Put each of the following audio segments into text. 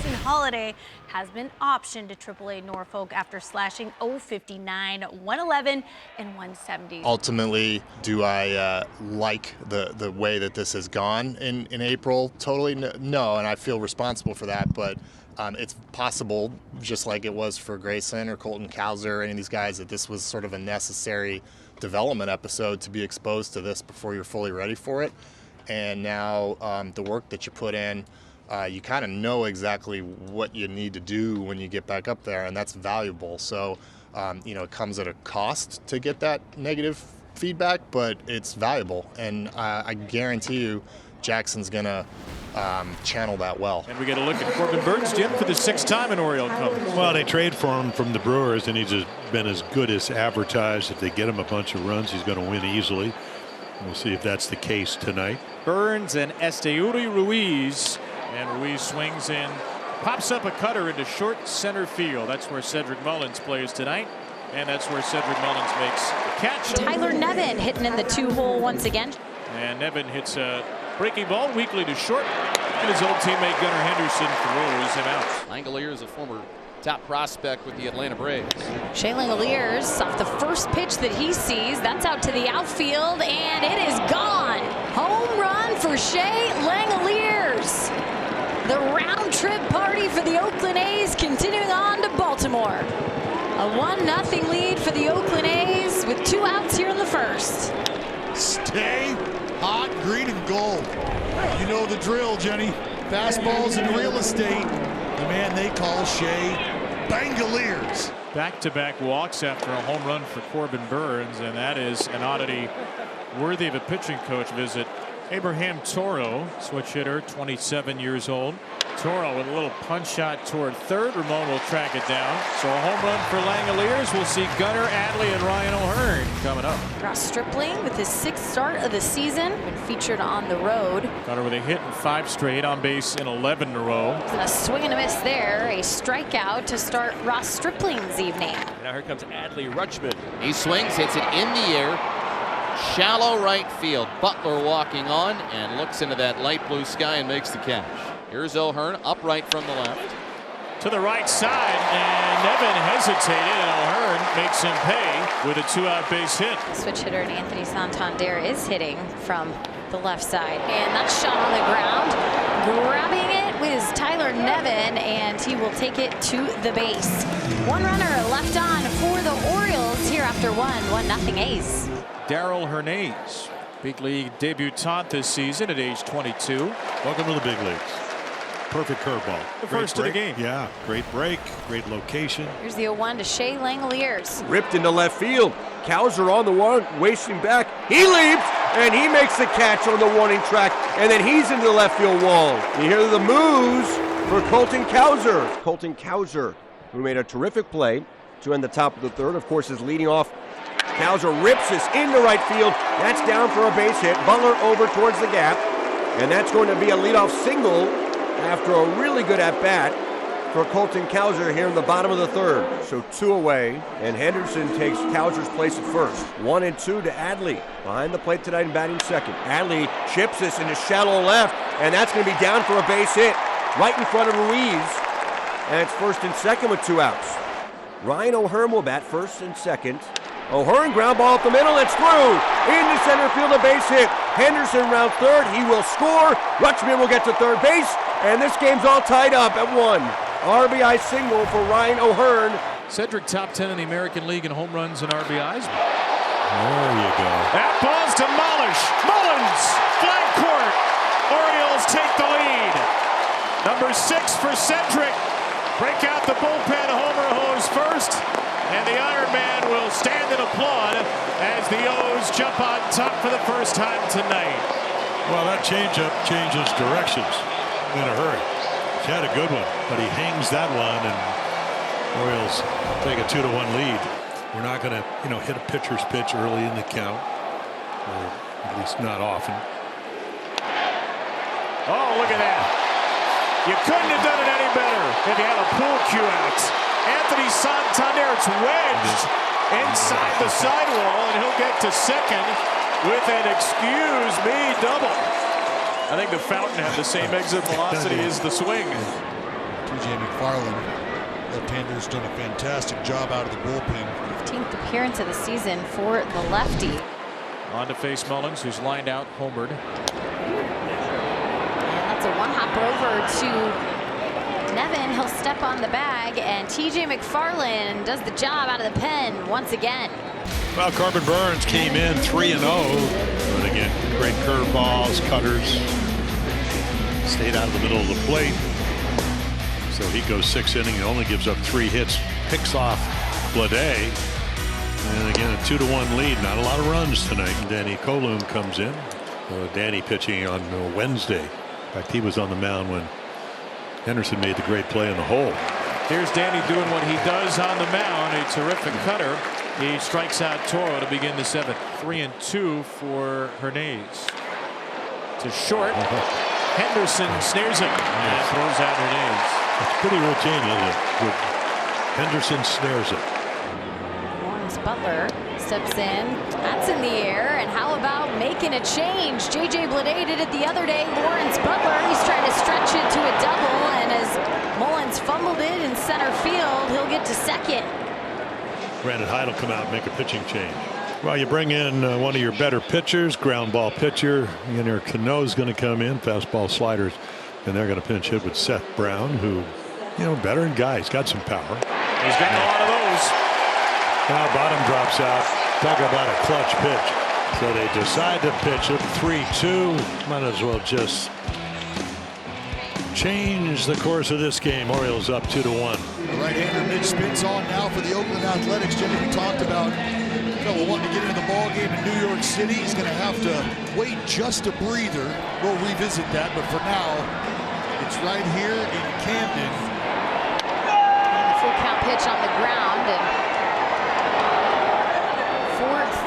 Grayson Holiday has been optioned to AAA Norfolk after slashing .059, 111, and 170. Ultimately, do I like the way that this has gone in April? Totally no, and I feel responsible for that, but it's possible, just like it was for Grayson or Colton Cowser, any of these guys, that this was sort of a necessary development episode to be exposed to this before you're fully ready for it. And now the work that you put in, you kind of know exactly what you need to do when you get back up there, and that's valuable. So, it comes at a cost to get that negative feedback, but it's valuable. And I guarantee you Jackson's going to channel that well. And we get a look at Corbin Burns, Jim, for the 6th time in Oriole colors. Well, they trade for him from the Brewers, and he's just been as good as advertised. If they get him a bunch of runs, he's going to win easily. We'll see if that's the case tonight. Burns and Esteuri Ruiz. And Ruiz swings in, pops up a cutter into short center field. That's where Cedric Mullins plays tonight. And that's where Cedric Mullins makes the catch. Tyler Nevin hitting in the 2-hole once again. And Nevin hits a breaking ball weakly to short. And his old teammate Gunnar Henderson throws him out. Langeliers is a former top prospect with the Atlanta Braves. Shea Langeliers off the first pitch that he sees. That's out to the outfield, and it is gone. Home run for Shea Langeliers. The round trip party for the Oakland A's continuing on to Baltimore. A 1-0 lead for the Oakland A's with 2 outs here in the first. Stay hot, green and gold. You know the drill, Jenny. Fastballs in real estate. The man they call Shea Langeliers. Back-to-back walks after a home run for Corbin Burns, and that is an oddity worthy of a pitching coach visit. Abraham Toro, switch hitter, 27 years old. Toro with a little punch shot toward third. Ramon will track it down. So a home run for Langeliers. We'll see Gunnar, Adley, and Ryan O'Hearn coming up. Ross Stripling with his 6th start of the season, been featured on the road. Gunnar with a hit in 5 straight, on base in 11 in a row. And a swing and a miss there, a strikeout to start Ross Stripling's evening. Now here comes Adley Rutschman. He swings, hits it in the air. Shallow right field. Butler walking on and looks into that light blue sky and makes the catch. Here's O'Hearn upright from the left. To the right side, and Nevin hesitated, and O'Hearn makes him pay with a 2-out base hit. Switch hitter and Anthony Santander is hitting from the left side, and that shot on the ground. Grabbing it was Tyler Nevin, and he will take it to the base. 1 runner left on for the Orioles here after 1-0 A's. Darrell Hernandez, big league debutant this season at age 22. Welcome to the big leagues. Perfect curveball. The first of the game. Yeah, great break, great location. Here's the 0-1 to Shea Langeliers. Ripped into left field. Cowser on the one, wasting back. He leaps, and he makes the catch on the warning track, and then he's into the left field wall. You hear the moves for Colton Cowser. Colton Cowser, who made a terrific play to end the top of the third. Of course, is leading off. Cowser rips this into right field. That's down for a base hit. Butler over towards the gap, and that's going to be a leadoff single after a really good at-bat for Colton Cowser here in the bottom of the third. So 2 away, and Henderson takes Cowser's place at first. 1-2 to Adley behind the plate tonight and batting second. Adley chips this into shallow left, and that's going to be down for a base hit right in front of Ruiz. And it's first and second with 2 outs. Ryan O'Hearn will bat first and second. O'Hearn ground ball up the middle, it's through. Into center field, a base hit. Henderson round third, he will score. Rutschman will get to third base, and this game's all tied up at 1. RBI single for Ryan O'Hearn. Cedric top 10 in the American League in home runs and RBIs. There you go. That ball's demolished. Mullins, flag court. Orioles take the lead. Number 6 for Cedric. Break out the bullpen homer hose first. And the Iron Man will stand and applaud as the O's jump on top for the first time tonight. Well, that changeup changes directions in a hurry. He had a good one, but he hangs that one, and Orioles take a 2-1 lead. We're not going to, hit a pitcher's pitch early in the count, or at least not often. Oh, look at that. You couldn't have done it any better if you had a pool cue out. Anthony Santander, it's wedged inside the sidewall, and he'll get to second with an excuse me double. I think the fountain had the same exit velocity as the swing. TJ McFarland, left-hander's done a fantastic job out of the bullpen. 15th appearance of the season for the lefty. On to face Mullins, who's lined out, homered. And that's a one-hopper over to Nevin. He'll step on the bag, and TJ McFarland does the job out of the pen once again. Well, Corbin Burns came in 3-0, but again, great curveballs, cutters, stayed out of the middle of the plate. So he goes 6 innings, only gives up 3 hits, picks off Blade, and again a 2-1 lead. Not a lot of runs tonight. Danny Colum comes in. Danny pitching on Wednesday. In fact, he was on the mound when Henderson made the great play in the hole. Here's Danny doing what he does on the mound. A terrific cutter. He strikes out Toro to begin the 7th. 3-2 for Hernandez. To short. Henderson snares him and throws out Hernandez. It's pretty routine, isn't it? Henderson snares it. Lawrence Butler steps in. That's in the air. And how about making a change? JJ Bleday did it the other day. Lawrence Butler, he's trying to stretch it to a double. And as Mullins fumbled it in center field, he'll get to second. Brandon Hyde will come out and make a pitching change. Well, you bring in one of your better pitchers, ground ball pitcher. Cano's going to come in, fastball sliders, and they're going to pinch hit with Seth Brown, who, veteran guy. He's got some power. He's getting a lot of those. Now bottom drops out. Talk about a clutch pitch. So they decide to pitch it 3-2. Might as well just change the course of this game. Orioles up 2-1. The right-hander Mitch spins on now for the Oakland Athletics. Jimmy, we talked about fellow wanting to get into the ball game in New York City. He's going to have to wait just a breather. We'll revisit that, but for now, it's right here in Camden. Full count pitch on the ground, and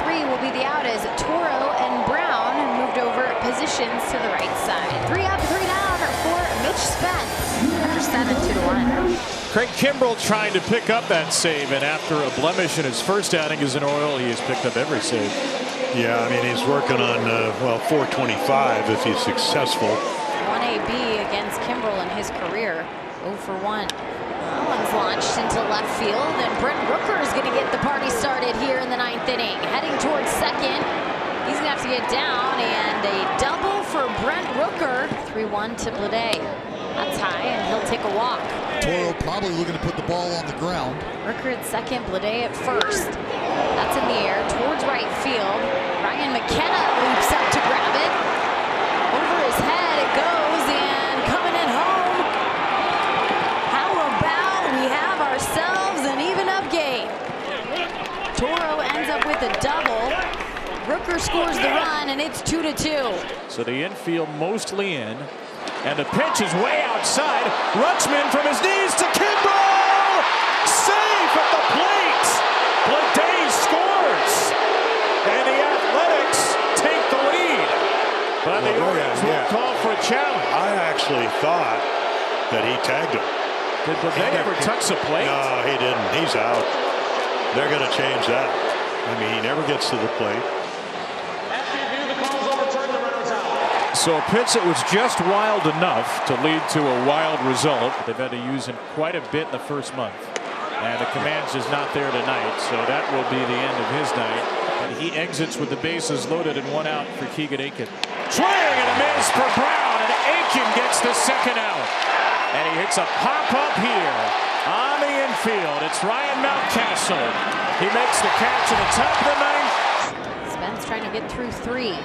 4-3 will be the out as Toro and Brown moved over positions to the right side. 3 up, 3 down for Mitch Spence after 7-2-1. Craig Kimbrell trying to pick up that save, and after a blemish in his first outing as an Oriole, he has picked up every save. Yeah, I mean, he's working on 425 if he's successful. 1 AB against Kimbrell in his career. 0 for 1. Mullins launched into left field, and Brent Rooker is going to get the party started here in the 9th inning. Heading towards second. He's going to have to get down, and a double for Brent Rooker. 3-1 to Bleday. That's high, and he'll take a walk. Toro probably looking to put the ball on the ground. Rooker at second, Bleday at first. That's in the air towards right field. Ryan McKenna leaps up to grab it. Over his head it goes, and coming in home. How about we have ourselves an even up game? Toro ends up with a double. Rooker scores the run, and it's 2-2. So the infield mostly in. And the pitch is way outside. Rutschman from his knees to Kimbrell! Safe at the plate! Bleday scores! And the Athletics take the lead. But the Orioles will call for a challenge. I actually thought that he tagged him. Did Bleday ever touch the plate? No, he didn't. He's out. They're going to change that. I mean, he never gets to the plate. So a pitch that was just wild enough to lead to a wild result. They've had to use him quite a bit in the first month. And the command's just not there tonight, so that will be the end of his night. And he exits with the bases loaded and 1 out for Keegan Aiken. Swing and a miss for Brown, and Aiken gets the 2nd out. And he hits a pop-up here on the infield. It's Ryan Mountcastle. He makes the catch at the top of the 9th. Spence trying to get through 3.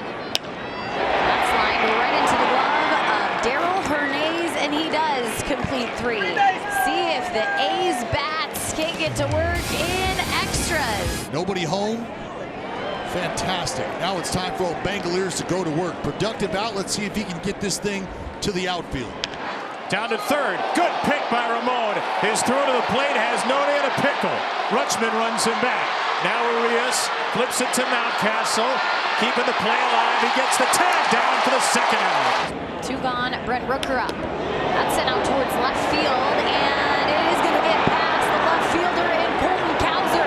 That's lined right into the glove of Daryl Hernandez, and he does complete 3. See if the A's bats can get to work in extras. Nobody home. Fantastic. Now it's time for Bangaliers to go to work. Productive out. Let's see if he can get this thing to the outfield. Down to third. Good pick by Ramon. His throw to the plate has Noni in a pickle. Rutschman runs him back. Now Arias flips it to Mountcastle. Keeping the play alive. He gets the tag down for the 2nd out. 2 gone. Brent Rooker up. That's sent out towards left field, and it is going to get past the left fielder in Colton Cowser.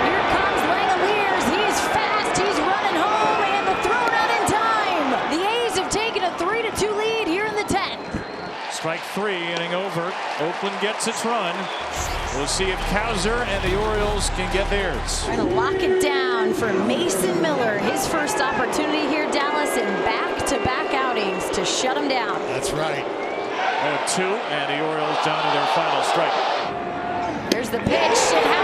Here comes Langoliers. He's fast. He's running home, and the throw not in time. The A's have taken a 3-2 lead here in the 10th. Strike 3, inning over. Oakland gets its run. We'll see if Cowser and the Orioles can get theirs. Trying to lock it down for Mason Miller. His first opportunity here, Dallas, in back-to-back outings to shut him down. That's right. 0-2, and the Orioles down to their final strike. There's the pitch.